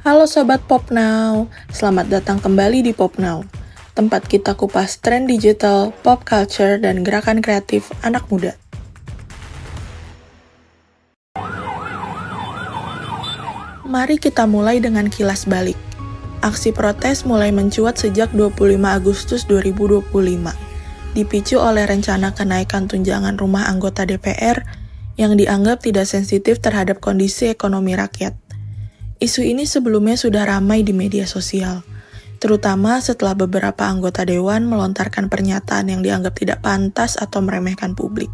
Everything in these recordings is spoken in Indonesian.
Halo Sobat Pop Now, selamat datang kembali di Pop Now, tempat kita kupas tren digital, pop culture, dan gerakan kreatif anak muda. Mari kita mulai dengan kilas balik. Aksi protes mulai mencuat sejak 25 Agustus 2025, dipicu oleh rencana kenaikan tunjangan rumah anggota DPR yang dianggap tidak sensitif terhadap kondisi ekonomi rakyat. Isu ini sebelumnya sudah ramai di media sosial, terutama setelah beberapa anggota dewan melontarkan pernyataan yang dianggap tidak pantas atau meremehkan publik.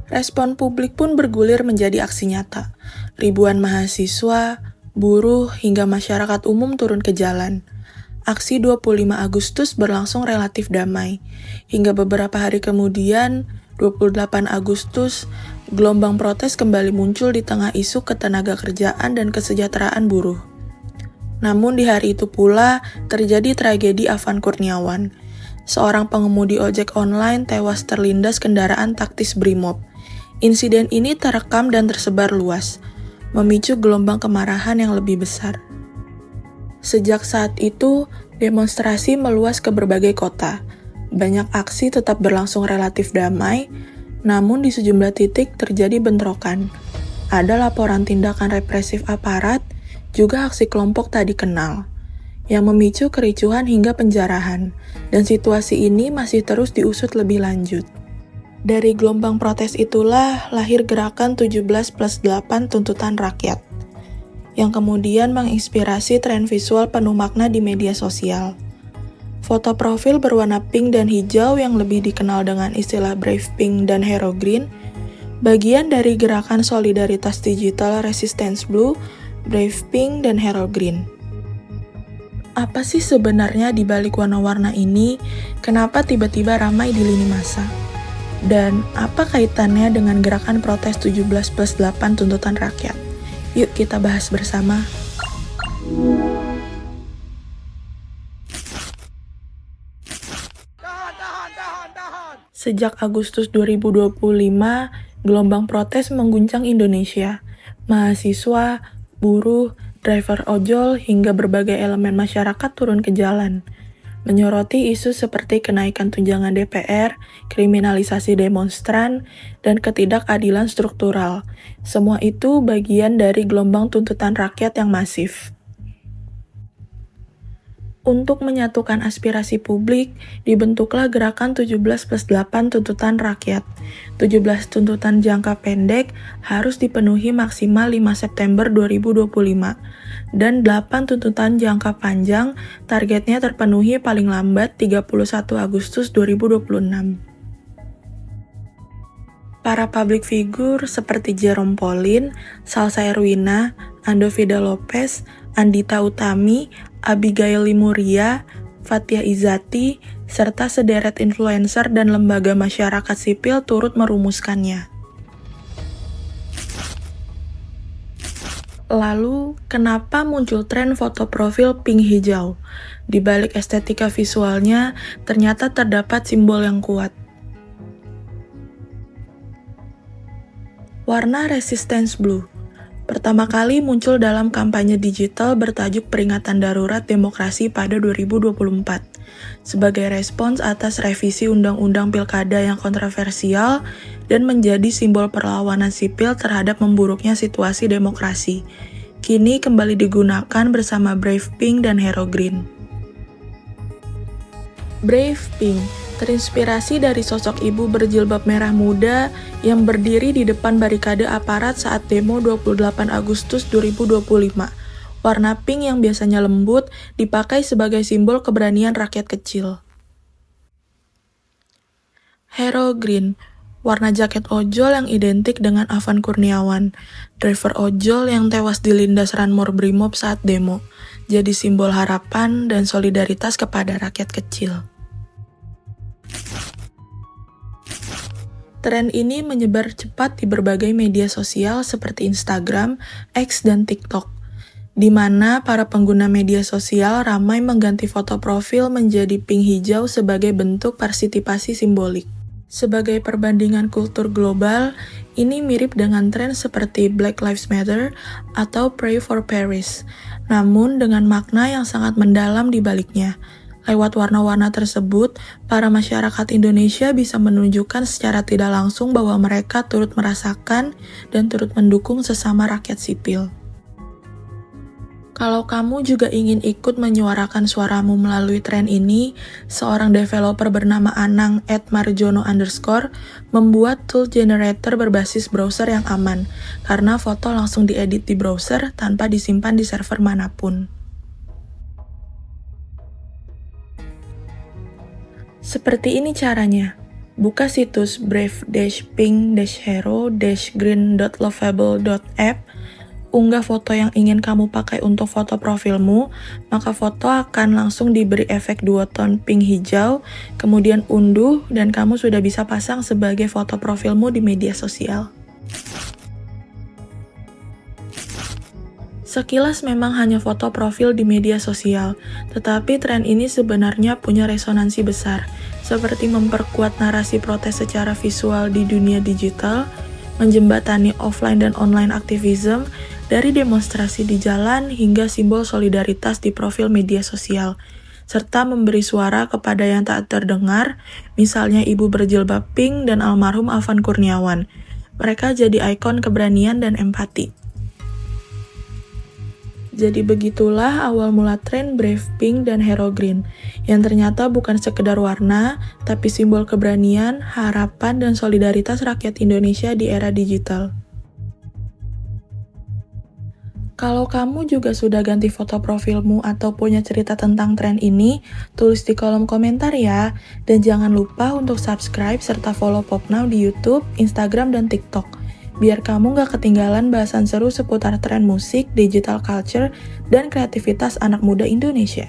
Respon publik pun bergulir menjadi aksi nyata. Ribuan mahasiswa, buruh, hingga masyarakat umum turun ke jalan. Aksi 25 Agustus berlangsung relatif damai, hingga beberapa hari kemudian, 28 Agustus, gelombang protes kembali muncul di tengah isu ketenagakerjaan dan kesejahteraan buruh. Namun di hari itu pula terjadi tragedi Afan Kurniawan. Seorang pengemudi ojek online tewas terlindas kendaraan taktis Brimob. Insiden ini terekam dan tersebar luas, memicu gelombang kemarahan yang lebih besar. Sejak saat itu, demonstrasi meluas ke berbagai kota. Banyak aksi tetap berlangsung relatif damai, namun di sejumlah titik terjadi bentrokan. Ada laporan tindakan represif aparat, juga aksi kelompok tak dikenal, yang memicu kericuhan hingga penjarahan, dan situasi ini masih terus diusut lebih lanjut. Dari gelombang protes itulah lahir gerakan 17+8 tuntutan rakyat, yang kemudian menginspirasi tren visual penuh makna di media sosial. Foto profil berwarna pink dan hijau yang lebih dikenal dengan istilah Brave Pink dan Hero Green, bagian dari gerakan solidaritas digital Resistance Blue, Brave Pink, dan Hero Green. Apa sih sebenarnya di balik warna-warna ini? Kenapa tiba-tiba ramai di lini masa? Dan apa kaitannya dengan gerakan protes 17+8 tuntutan rakyat? Yuk kita bahas bersama. Sejak Agustus 2025, gelombang protes mengguncang Indonesia. Mahasiswa, buruh, driver ojol, hingga berbagai elemen masyarakat turun ke jalan, menyoroti isu seperti kenaikan tunjangan DPR, kriminalisasi demonstran, dan ketidakadilan struktural. Semua itu bagian dari gelombang tuntutan rakyat yang masif. Untuk menyatukan aspirasi publik, dibentuklah gerakan 17+8 tuntutan rakyat. 17 tuntutan jangka pendek harus dipenuhi maksimal 5 September 2025, dan 8 tuntutan jangka panjang targetnya terpenuhi paling lambat 31 Agustus 2026. Para public figure seperti Jerome Pauline, Salsa Erwina, Andovida Lopez, Andita Utami, Abigail Limuria, Fathia Izati, serta sederet influencer dan lembaga masyarakat sipil turut merumuskannya. Lalu, kenapa muncul tren foto profil pink hijau? Di balik estetika visualnya, ternyata terdapat simbol yang kuat. Warna Resistance Blue pertama kali muncul dalam kampanye digital bertajuk Peringatan Darurat Demokrasi pada 2024, sebagai respons atas revisi Undang-Undang Pilkada yang kontroversial dan menjadi simbol perlawanan sipil terhadap memburuknya situasi demokrasi. Kini kembali digunakan bersama Brave Pink dan Hero Green. Brave Pink terinspirasi dari sosok ibu berjilbab merah muda yang berdiri di depan barikade aparat saat demo 28 Agustus 2025. Warna pink yang biasanya lembut dipakai sebagai simbol keberanian rakyat kecil. Hero Green, warna jaket ojol yang identik dengan Afan Kurniawan, driver ojol yang tewas dilindas Ranmor Brimob saat demo, jadi simbol harapan dan solidaritas kepada rakyat kecil. Tren ini menyebar cepat di berbagai media sosial seperti Instagram, X, dan TikTok, di mana para pengguna media sosial ramai mengganti foto profil menjadi pink hijau sebagai bentuk partisipasi simbolik. Sebagai perbandingan kultur global, ini mirip dengan tren seperti Black Lives Matter atau Pray for Paris, namun dengan makna yang sangat mendalam di baliknya. Lewat warna-warna tersebut, para masyarakat Indonesia bisa menunjukkan secara tidak langsung bahwa mereka turut merasakan dan turut mendukung sesama rakyat sipil. Kalau kamu juga ingin ikut menyuarakan suaramu melalui tren ini, seorang developer bernama Anang @marjono_ membuat tool generator berbasis browser yang aman, karena foto langsung diedit di browser tanpa disimpan di server manapun. Seperti ini caranya. Buka situs brave-pink-hero-green.lovable.app, unggah foto yang ingin kamu pakai untuk foto profilmu, maka foto akan langsung diberi efek duotone pink hijau, kemudian unduh dan kamu sudah bisa pasang sebagai foto profilmu di media sosial. Sekilas memang hanya foto profil di media sosial, tetapi tren ini sebenarnya punya resonansi besar, seperti memperkuat narasi protes secara visual di dunia digital, menjembatani offline dan online aktivisme, dari demonstrasi di jalan hingga simbol solidaritas di profil media sosial, serta memberi suara kepada yang tak terdengar, misalnya ibu berjilbab pink dan almarhum Afan Kurniawan. Mereka jadi ikon keberanian dan empati. Jadi begitulah awal mula tren Brave Pink dan Hero Green, yang ternyata bukan sekedar warna, tapi simbol keberanian, harapan, dan solidaritas rakyat Indonesia di era digital. Kalau kamu juga sudah ganti foto profilmu atau punya cerita tentang tren ini, tulis di kolom komentar ya. Dan jangan lupa untuk subscribe serta follow Popnow di YouTube, Instagram, dan TikTok. Biar kamu gak ketinggalan bahasan seru seputar tren musik, digital culture, dan kreativitas anak muda Indonesia.